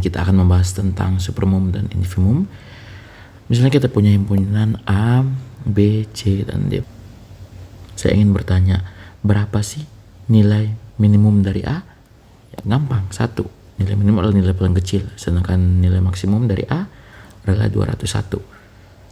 kita akan membahas tentang supermum dan infimum. Misalnya kita punya himpunan A, B, C, dan D. Saya ingin bertanya, berapa sih nilai minimum dari A? Ya, gampang, 1. Nilai minimum adalah nilai paling kecil, sedangkan nilai maksimum dari A adalah 201.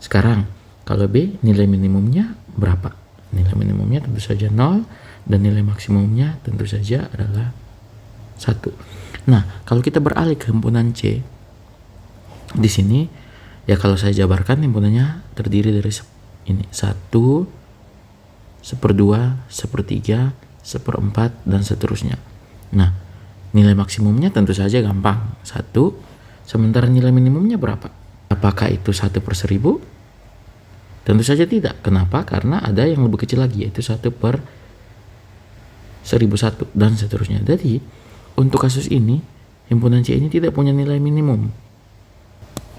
Sekarang, kalau B, nilai minimumnya berapa? Nilai minimumnya tentu saja 0, dan nilai maksimumnya tentu saja adalah 1. Nah, kalau kita beralih ke himpunan C, di sini ya kalau saya jabarkan himpunannya terdiri dari ini 1, 1/2, 1/3, 1/4, dan seterusnya. Nah, nilai maksimumnya tentu saja gampang, 1. Sementara nilai minimumnya berapa? Apakah itu 1/1000? Tentu saja tidak. Kenapa? Karena ada yang lebih kecil lagi, yaitu 1/1001 dan seterusnya. Jadi untuk kasus ini, himpunan C ini tidak punya nilai minimum.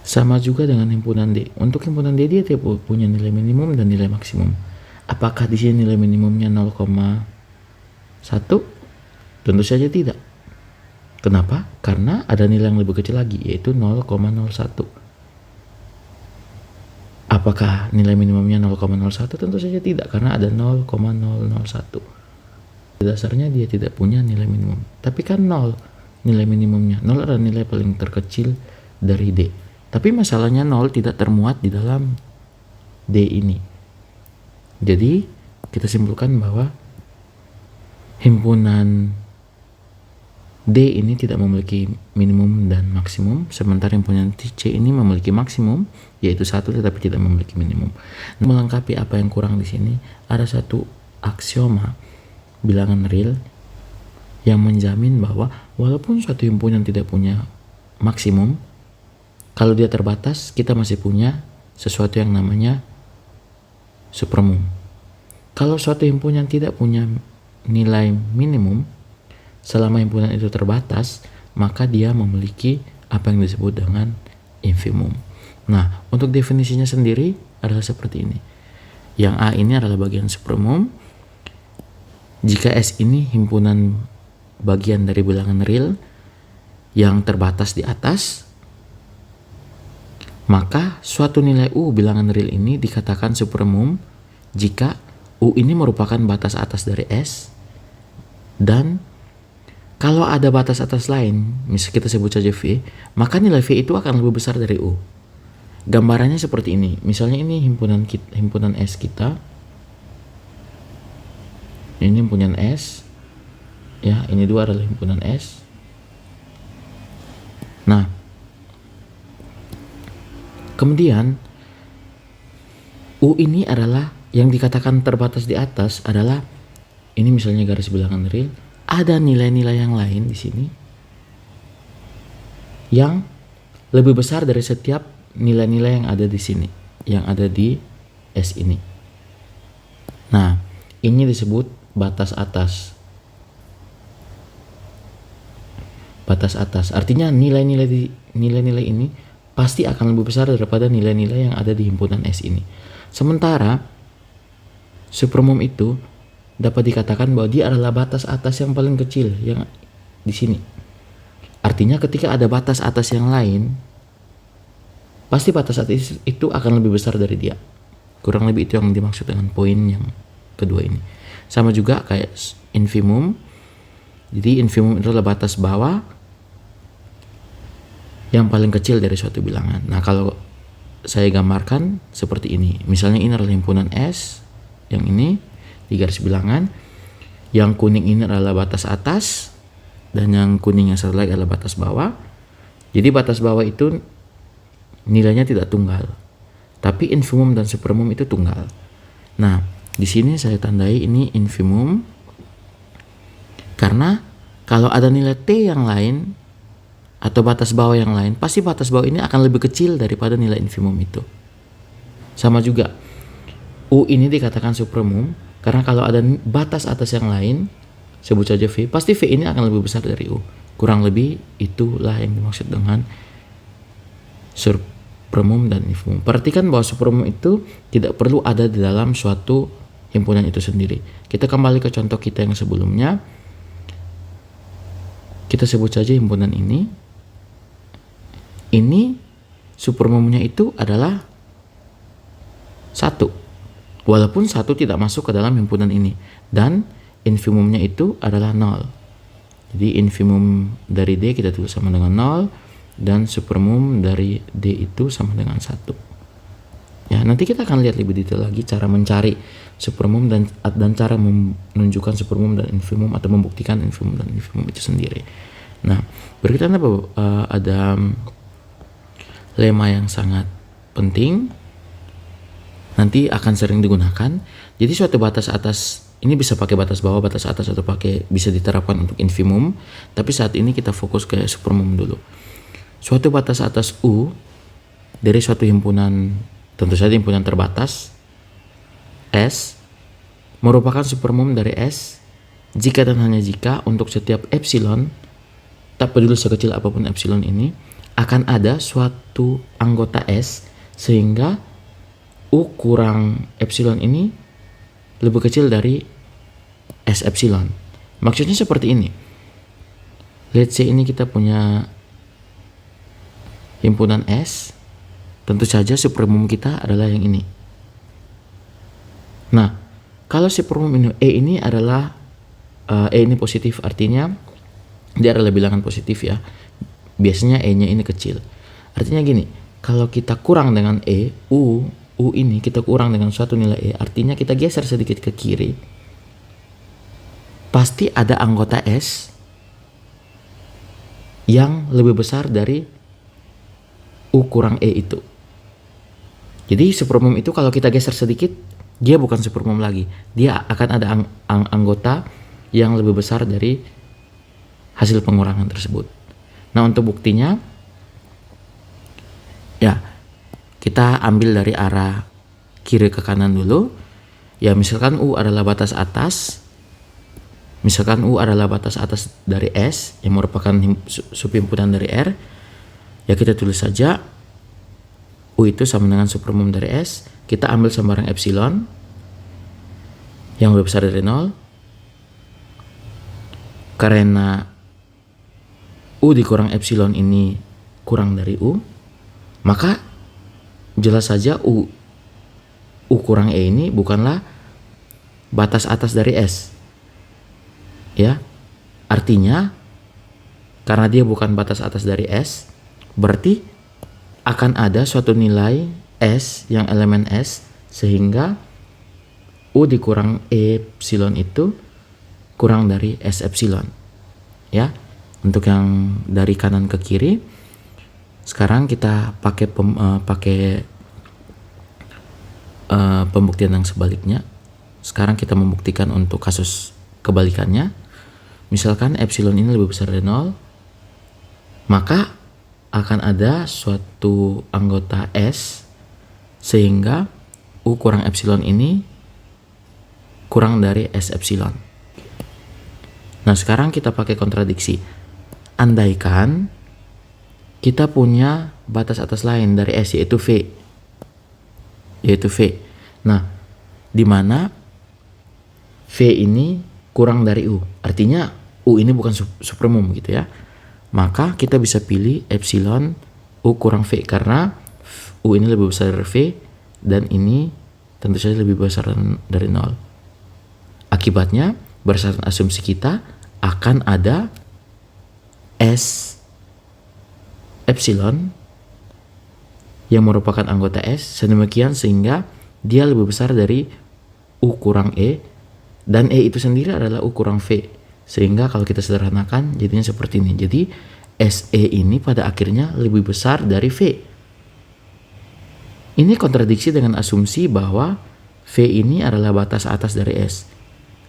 Sama juga dengan himpunan D. Untuk himpunan D dia tidak punya nilai minimum dan nilai maksimum. Apakah di sini nilai minimumnya 0,1? Tentu saja tidak. Kenapa? Karena ada nilai yang lebih kecil lagi, yaitu 0,01. Apakah nilai minimumnya 0,01? Tentu saja tidak, karena ada 0,001. Dasarnya dia tidak punya nilai minimum. Tapi kan 0 nilai minimumnya. 0 adalah nilai paling terkecil dari D. Tapi masalahnya 0 tidak termuat di dalam D ini. Jadi kita simpulkan bahwa himpunan D ini tidak memiliki minimum dan maksimum, sementara himpunan C ini memiliki maksimum, yaitu 1, tetapi tidak memiliki minimum. Melengkapi apa yang kurang di sini, ada satu aksioma bilangan real yang menjamin bahwa walaupun suatu himpunan tidak punya maksimum, kalau dia terbatas, kita masih punya sesuatu yang namanya supermum. Kalau suatu himpunan tidak punya nilai minimum, selama himpunan itu terbatas, maka dia memiliki apa yang disebut dengan infimum. Nah, untuk definisinya sendiri adalah seperti ini. Yang A ini adalah bagian supermum. Jika S ini himpunan bagian dari bilangan real yang terbatas di atas, maka suatu nilai U bilangan real ini dikatakan supermum jika U ini merupakan batas atas dari S, dan kalau ada batas atas lain, misalnya kita sebut saja V, maka nilai V itu akan lebih besar dari U. Gambarannya seperti ini. Misalnya ini himpunan S kita. Ini himpunan S. Ya, ini 2 adalah himpunan S. Nah, kemudian U ini adalah yang dikatakan terbatas di atas adalah ini misalnya garis bilangan real, ada nilai-nilai yang lain di sini yang lebih besar dari setiap nilai-nilai yang ada di sini, yang ada di S ini. Nah, ini disebut batas atas. Batas atas artinya nilai-nilai ini pasti akan lebih besar daripada nilai-nilai yang ada di himpunan S ini. Sementara supermum itu dapat dikatakan bahwa dia adalah batas atas yang paling kecil yang di sini. Artinya ketika ada batas atas yang lain, pasti batas atas itu akan lebih besar dari dia. Kurang lebih itu yang dimaksud dengan poin yang kedua ini. Sama juga kayak infimum. Jadi infimum itu adalah batas bawah yang paling kecil dari suatu bilangan. Nah, kalau saya gambarkan seperti ini. Misalnya ini adalah himpunan S, yang ini di garis bilangan. Yang kuning ini adalah batas atas, dan yang kuning yang satu lagi adalah batas bawah. Jadi batas bawah itu nilainya tidak tunggal, tapi infimum dan supermum itu tunggal. Nah, di sini saya tandai ini infimum karena kalau ada nilai T yang lain atau batas bawah yang lain, pasti batas bawah ini akan lebih kecil daripada nilai infimum itu. Sama juga U ini dikatakan supermum karena kalau ada batas atas yang lain, sebut saja V, pasti V ini akan lebih besar dari U. Kurang lebih itulah yang dimaksud dengan supermum dan infimum. Perhatikan bahwa supermum itu tidak perlu ada di dalam suatu himpunan itu sendiri. Kita kembali ke contoh kita yang sebelumnya. Kita sebut saja himpunan ini ini supermumnya itu adalah 1. Walaupun 1 tidak masuk ke dalam himpunan ini. Dan infimumnya itu adalah 0. Jadi infimum dari D kita tulis sama dengan 0. Dan supermum dari D itu sama dengan 1. Ya, nanti kita akan lihat lebih detail lagi cara mencari supermum dan cara menunjukkan supermum dan infimum atau membuktikan infimum dan infimum itu sendiri. Nah, berikutnya ada lemma yang sangat penting, nanti akan sering digunakan. Jadi suatu batas atas ini bisa pakai batas bawah, batas atas, atau bisa diterapkan untuk infimum. Tapi saat ini kita fokus ke supermum dulu. Suatu batas atas U dari suatu himpunan, tentu saja himpunan terbatas S, merupakan supermum dari S jika dan hanya jika untuk setiap epsilon, tak peduli sekecil apapun epsilon ini, akan ada suatu anggota S sehingga U kurang epsilon ini lebih kecil dari S epsilon. Maksudnya seperti ini. Let's say ini kita punya himpunan S, tentu saja supermum kita adalah yang ini. Nah, kalau supermum ini E ini adalah E ini positif, artinya dia adalah bilangan positif ya. Biasanya E-nya ini kecil. Artinya gini, kalau kita kurang dengan E, U ini kita kurang dengan suatu nilai E, artinya kita geser sedikit ke kiri, pasti ada anggota S yang lebih besar dari U kurang E itu. Jadi supermum itu kalau kita geser sedikit, dia bukan supermum lagi. Dia akan ada anggota yang lebih besar dari hasil pengurangan tersebut. Nah, untuk buktinya, ya kita ambil dari arah kiri ke kanan dulu. Ya, misalkan U adalah batas atas. Misalkan U adalah batas atas dari S yang merupakan subhimpunan dari R. Ya, kita tulis saja U itu sama dengan supermum dari S. Kita ambil sembarang epsilon yang lebih besar dari 0. Karena U dikurang epsilon ini kurang dari U, maka jelas saja U kurang E ini bukanlah batas atas dari S. Ya, artinya karena dia bukan batas atas dari S, berarti akan ada suatu nilai S yang elemen S sehingga U dikurang epsilon itu kurang dari S epsilon. Ya, untuk yang dari kanan ke kiri, sekarang kita pakai pembuktian yang sebaliknya. Sekarang kita membuktikan untuk kasus kebalikannya. Misalkan epsilon ini lebih besar dari 0, maka akan ada suatu anggota S sehingga U kurang epsilon ini kurang dari S epsilon. Nah, sekarang kita pakai kontradiksi. Andaikan kita punya batas atas lain dari S, yaitu V. Nah, di mana V ini kurang dari U. Artinya U ini bukan supermum gitu ya. Maka kita bisa pilih epsilon U kurang V karena U ini lebih besar dari V dan ini tentu saja lebih besar dari 0. Akibatnya, berdasarkan asumsi kita, akan ada S epsilon yang merupakan anggota S sedemikian sehingga dia lebih besar dari U kurang E, dan E itu sendiri adalah U kurang V. Sehingga kalau kita sederhanakan jadinya seperti ini. Jadi SE ini pada akhirnya lebih besar dari V. Ini kontradiksi dengan asumsi bahwa V ini adalah batas atas dari S.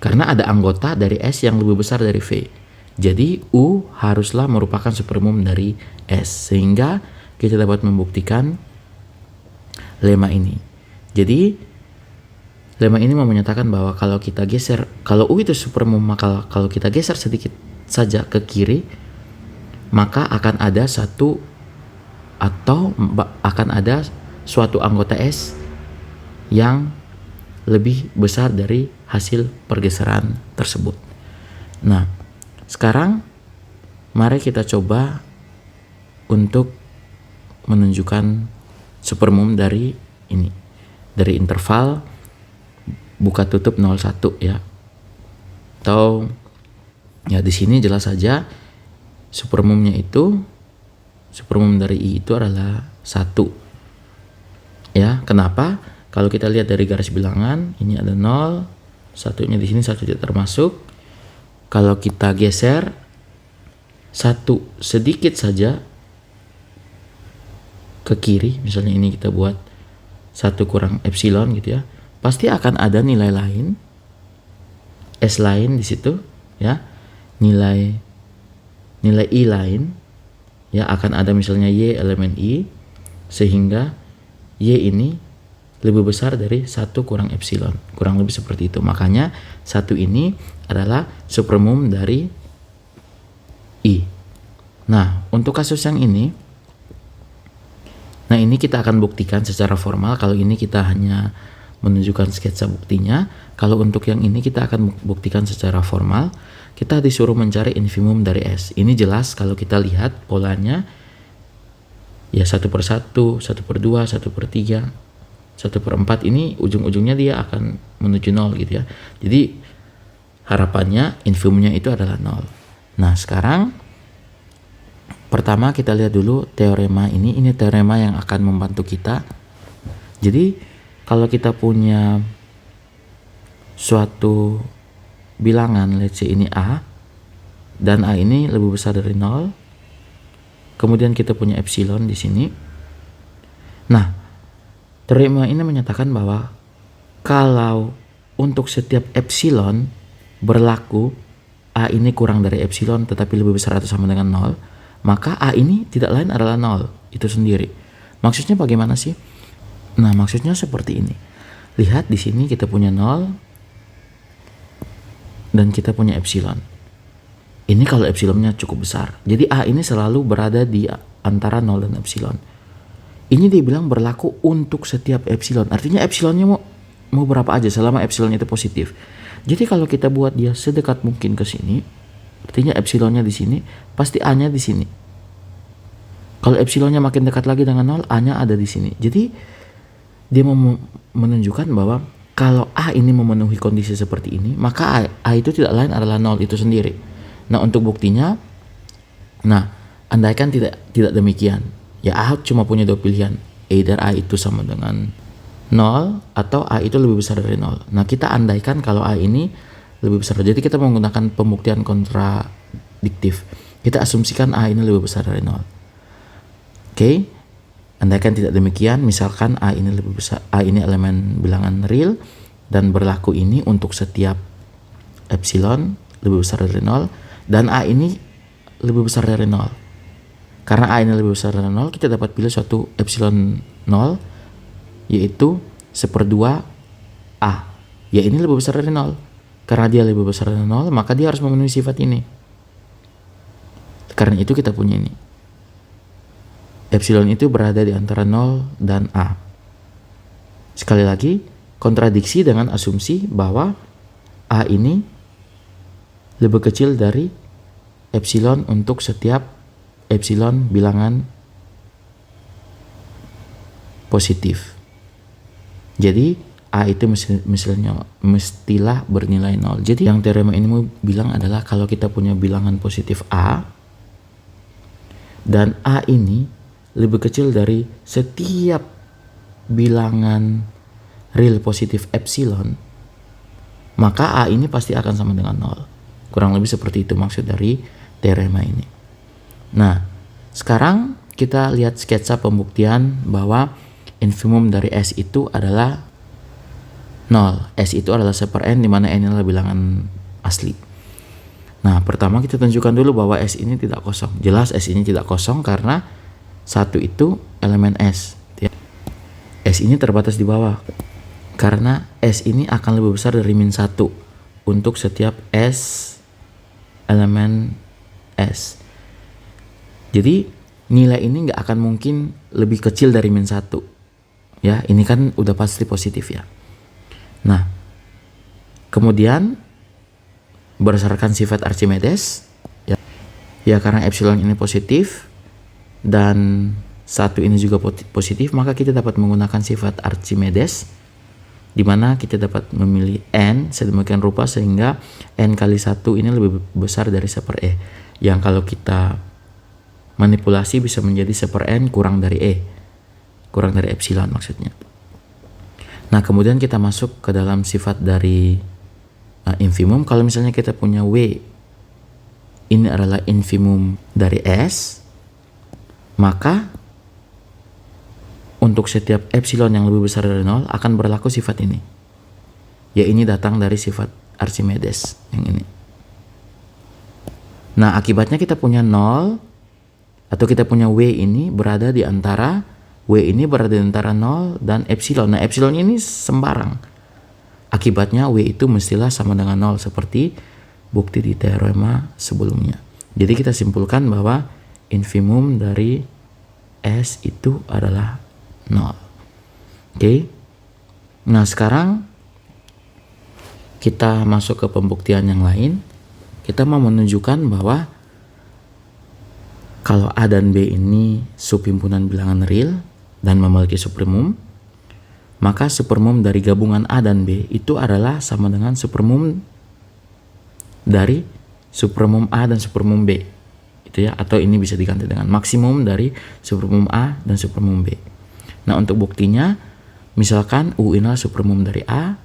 Karena ada anggota dari S yang lebih besar dari V. Jadi U haruslah merupakan supermum dari S. Sehingga kita dapat membuktikan lemma ini. Jadi lemma ini mau menyatakan bahwa kalau kita geser, kalau U itu supermum, maka kalau kita geser sedikit saja ke kiri, maka akan ada suatu anggota S yang lebih besar dari hasil pergeseran tersebut. Nah, sekarang mari kita coba untuk menunjukkan supermum dari ini, dari interval buka tutup 01 ya. Atau ya di sini jelas saja supermum dari I itu adalah 1. Ya, kenapa? Kalau kita lihat dari garis bilangan, ini ada 0, satunya di sini, satu tidak termasuk. Kalau kita geser satu sedikit saja ke kiri, misalnya ini kita buat 1 kurang epsilon gitu ya, pasti akan ada nilai lain, S lain di situ ya, nilai I lain ya, akan ada misalnya Y elemen I, sehingga Y ini lebih besar dari 1 kurang epsilon, kurang lebih seperti itu. Makanya 1 ini adalah supermum dari I. Nah, untuk kasus yang ini, ini kita akan buktikan secara formal. Kalau ini kita hanya menunjukkan sketsa buktinya. Kalau untuk yang ini kita akan buktikan secara formal. Kita disuruh mencari infimum dari S. Ini jelas kalau kita lihat polanya, ya 1/1, 1/2, 1/3, 1/4, ini ujung-ujungnya dia akan menuju 0 gitu ya. Jadi harapannya infimumnya itu adalah 0. Nah, sekarang pertama kita lihat dulu teorema ini. Ini teorema yang akan membantu kita. Jadi kalau kita punya suatu bilangan, let's say ini A, dan A ini lebih besar dari 0. Kemudian kita punya epsilon di sini. Nah, teorema ini menyatakan bahwa kalau untuk setiap epsilon berlaku A ini kurang dari epsilon tetapi lebih besar atau sama dengan 0, maka A ini tidak lain adalah 0 itu sendiri. Maksudnya bagaimana sih? Nah, maksudnya seperti ini. Lihat di sini kita punya 0 dan kita punya epsilon. Ini kalau epsilonnya cukup besar. Jadi A ini selalu berada di antara 0 dan epsilon. Ini dia bilang berlaku untuk setiap epsilon. Artinya epsilonnya mau berapa aja selama epsilon itu positif. Jadi kalau kita buat dia sedekat mungkin ke sini, artinya epsilonnya di sini, pasti A-nya di sini. Kalau epsilonnya makin dekat lagi dengan 0, A-nya ada di sini. Jadi dia mau menunjukkan bahwa kalau A ini memenuhi kondisi seperti ini, maka A itu tidak lain adalah 0 itu sendiri. Nah, untuk buktinya, andaikan tidak demikian, ya A cuma punya 2 pilihan, either A itu sama dengan 0 atau A itu lebih besar dari 0. Nah, kita andaikan kalau A ini lebih besar. Jadi kita menggunakan pembuktian kontradiktif. Kita asumsikan A ini lebih besar dari 0. Oke. Andaikan tidak demikian, misalkan A ini lebih besar, A ini elemen bilangan real dan berlaku ini untuk setiap epsilon lebih besar dari 0 dan A ini lebih besar dari 0. Karena A ini lebih besar dari 0, kita dapat pilih suatu epsilon 0 yaitu 1/2 A. Ya, ini lebih besar dari 0. Karena dia lebih besar dari 0, maka dia harus memenuhi sifat ini. Karena itu kita punya ini. Epsilon itu berada di antara 0 dan A. Sekali lagi, kontradiksi dengan asumsi bahwa A ini lebih kecil dari epsilon untuk setiap epsilon bilangan positif. Jadi A itu mestilah bernilai 0. Jadi yang teorema ini mau bilang adalah kalau kita punya bilangan positif A dan A ini lebih kecil dari setiap bilangan real positif epsilon, maka A ini pasti akan sama dengan 0. Kurang lebih seperti itu maksud dari teorema ini. Nah, sekarang kita lihat sketsa pembuktian bahwa infimum dari S itu adalah 0. S itu adalah 1/n di mana n adalah bilangan asli. Nah, pertama kita tunjukkan dulu bahwa S ini tidak kosong. Jelas S ini tidak kosong karena 1 itu elemen S. S ini terbatas di bawah. Karena S ini akan lebih besar dari -1 untuk setiap S elemen S. Jadi nilai ini nggak akan mungkin lebih kecil dari -1. Ya, ini kan udah pasti positif ya. Nah, kemudian berdasarkan sifat Archimedes, ya karena epsilon ini positif dan satu ini juga positif, maka kita dapat menggunakan sifat Archimedes, di mana kita dapat memilih n sedemikian rupa sehingga n kali 1 ini lebih besar dari 1/e, yang kalau kita manipulasi bisa menjadi 1/n kurang dari e, kurang dari epsilon maksudnya. Nah, kemudian kita masuk ke dalam sifat dari infimum. Kalau misalnya kita punya W ini adalah infimum dari S, maka untuk setiap epsilon yang lebih besar dari 0 akan berlaku sifat ini. Ya, ini datang dari sifat Archimedes yang ini. Nah, akibatnya kita punya 0 atau kita punya W ini berada di antara 0 dan epsilon. Nah, epsilon ini sembarang. Akibatnya W itu mestilah sama dengan 0 seperti bukti di teorema sebelumnya. Jadi kita simpulkan bahwa infimum dari S itu adalah 0. Oke. Nah, sekarang kita masuk ke pembuktian yang lain. Kita mau menunjukkan bahwa kalau A dan B ini subhimpunan bilangan real dan memiliki supermum, maka supermum dari gabungan A dan B itu adalah sama dengan supermum dari supermum A dan supermum B. Itu ya, atau ini bisa diganti dengan maksimum dari supermum A dan supermum B. Nah, untuk buktinya, misalkan U ini adalah supermum dari A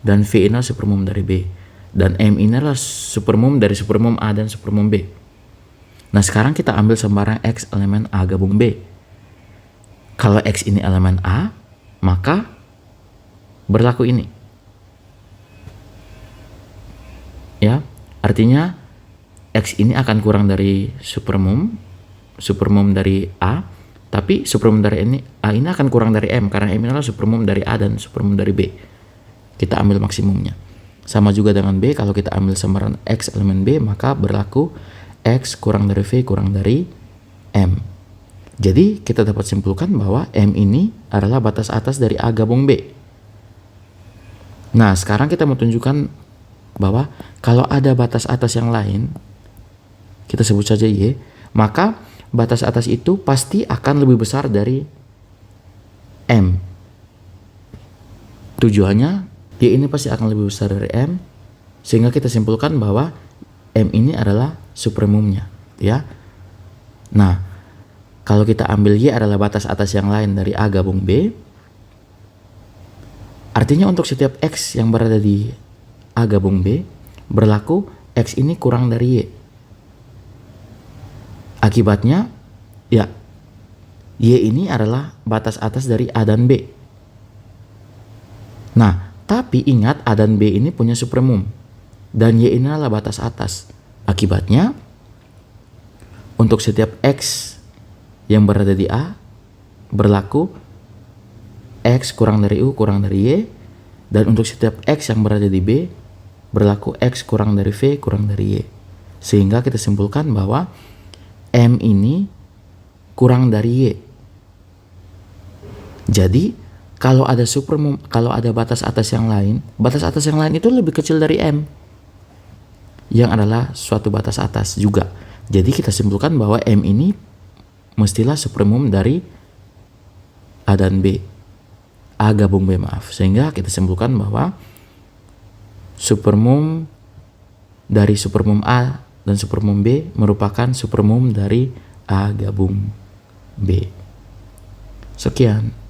dan V ini adalah supermum dari B, dan M ini adalah supermum dari supermum A dan supermum B. Nah, sekarang kita ambil sembarang X elemen A gabung B. Kalau X ini elemen A, maka berlaku ini. Ya, artinya X ini akan kurang dari supermum dari A, tapi supermum dari A ini akan kurang dari M, karena M ini adalah supermum dari A dan supermum dari B. Kita ambil maksimumnya. Sama juga dengan B, kalau kita ambil samaran X elemen B, maka berlaku X kurang dari V kurang dari M. Jadi kita dapat simpulkan bahwa M ini adalah batas atas dari A gabung B. Nah, sekarang kita mau tunjukkan bahwa kalau ada batas atas yang lain, kita sebut saja Y, maka batas atas itu pasti akan lebih besar dari M. Tujuannya, Y ini pasti akan lebih besar dari M, sehingga kita simpulkan bahwa M ini adalah supermumnya, ya. Nah, kalau kita ambil Y adalah batas atas yang lain dari A gabung B, artinya untuk setiap X yang berada di A gabung B, berlaku X ini kurang dari Y. Akibatnya, ya, Y ini adalah batas atas dari A dan B. Nah, tapi ingat A dan B ini punya supermum, dan Y ini adalah batas atas. Akibatnya, untuk setiap X yang berada di A, berlaku X kurang dari U kurang dari Y, dan untuk setiap X yang berada di B, berlaku X kurang dari V kurang dari Y. Sehingga kita simpulkan bahwa M ini kurang dari Y. Jadi, kalau ada supermum, kalau ada batas atas yang lain itu lebih kecil dari M, yang adalah suatu batas atas juga. Jadi kita simpulkan bahwa M ini mestilah supermum dari A dan B, A gabung B, maaf. Sehingga kita simpulkan bahwa supermum dari supermum A dan supermum B merupakan supermum dari A gabung B. Sekian.